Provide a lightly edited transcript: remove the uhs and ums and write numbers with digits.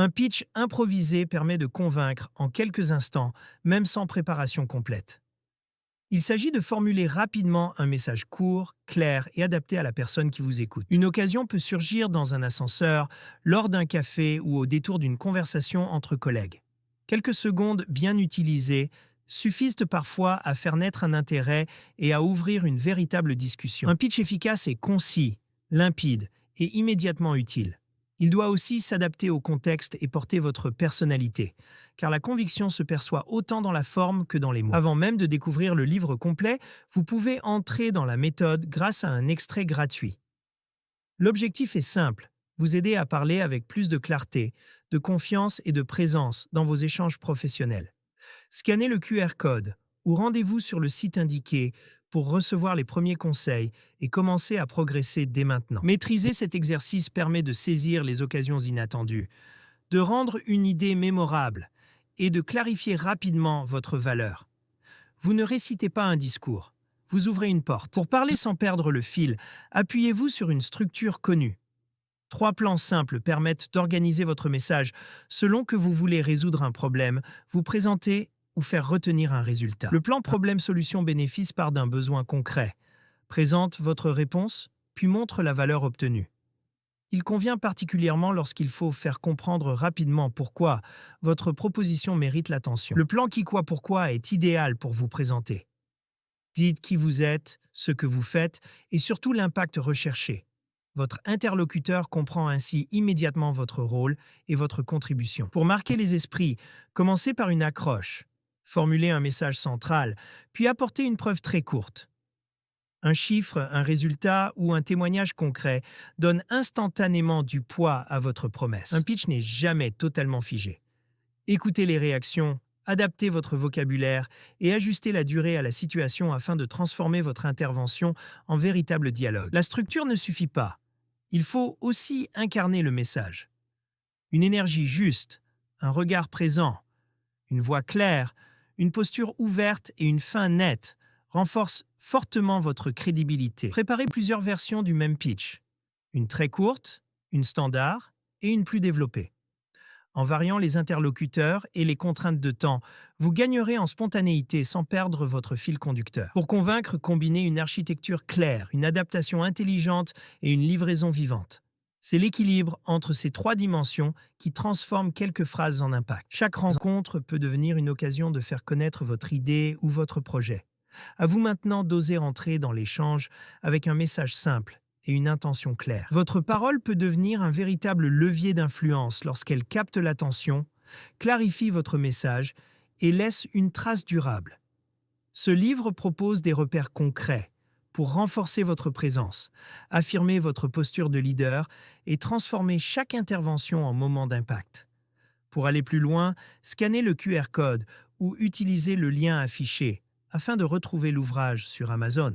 Un pitch improvisé permet de convaincre en quelques instants, même sans préparation complète. Il s'agit de formuler rapidement un message court, clair et adapté à la personne qui vous écoute. Une occasion peut surgir dans un ascenseur, lors d'un café ou au détour d'une conversation entre collègues. Quelques secondes bien utilisées suffisent parfois à faire naître un intérêt et à ouvrir une véritable discussion. Un pitch efficace est concis, limpide et immédiatement utile. Il doit aussi s'adapter au contexte et porter votre personnalité, car la conviction se perçoit autant dans la forme que dans les mots. Avant même de découvrir le livre complet, vous pouvez entrer dans la méthode grâce à un extrait gratuit. L'objectif est simple, vous aider à parler avec plus de clarté, de confiance et de présence dans vos échanges professionnels. Scannez le QR code ou rendez-vous sur le site indiqué pour recevoir les premiers conseils et commencer à progresser dès maintenant. Maîtriser cet exercice permet de saisir les occasions inattendues, de rendre une idée mémorable et de clarifier rapidement votre valeur. Vous ne récitez pas un discours, vous ouvrez une porte. Pour parler sans perdre le fil, appuyez-vous sur une structure connue. 3 plans simples permettent d'organiser votre message selon que vous voulez résoudre un problème, vous présenter ou faire retenir un résultat. Le plan problème-solution-bénéfice part d'un besoin concret, présente votre réponse, puis montre la valeur obtenue. Il convient particulièrement lorsqu'il faut faire comprendre rapidement pourquoi votre proposition mérite l'attention. Le plan qui quoi pourquoi est idéal pour vous présenter. Dites qui vous êtes, ce que vous faites et surtout l'impact recherché. Votre interlocuteur comprend ainsi immédiatement votre rôle et votre contribution. Pour marquer les esprits, commencez par une accroche. Formulez un message central, puis apportez une preuve très courte. Un chiffre, un résultat ou un témoignage concret donne instantanément du poids à votre promesse. Un pitch n'est jamais totalement figé. Écoutez les réactions, adaptez votre vocabulaire et ajustez la durée à la situation afin de transformer votre intervention en véritable dialogue. La structure ne suffit pas. Il faut aussi incarner le message. Une énergie juste, un regard présent, une voix claire, une posture ouverte et une fin nette renforcent fortement votre crédibilité. Préparez plusieurs versions du même pitch. Une très courte, une standard et une plus développée. En variant les interlocuteurs et les contraintes de temps, vous gagnerez en spontanéité sans perdre votre fil conducteur. Pour convaincre, combinez une architecture claire, une adaptation intelligente et une livraison vivante. C'est l'équilibre entre ces 3 dimensions qui transforme quelques phrases en impact. Chaque rencontre peut devenir une occasion de faire connaître votre idée ou votre projet. À vous maintenant d'oser entrer dans l'échange avec un message simple et une intention claire. Votre parole peut devenir un véritable levier d'influence lorsqu'elle capte l'attention, clarifie votre message et laisse une trace durable. Ce livre propose des repères concrets pour renforcer votre présence, affirmer votre posture de leader et transformer chaque intervention en moment d'impact. Pour aller plus loin, scannez le QR code ou utilisez le lien affiché afin de retrouver l'ouvrage sur Amazon.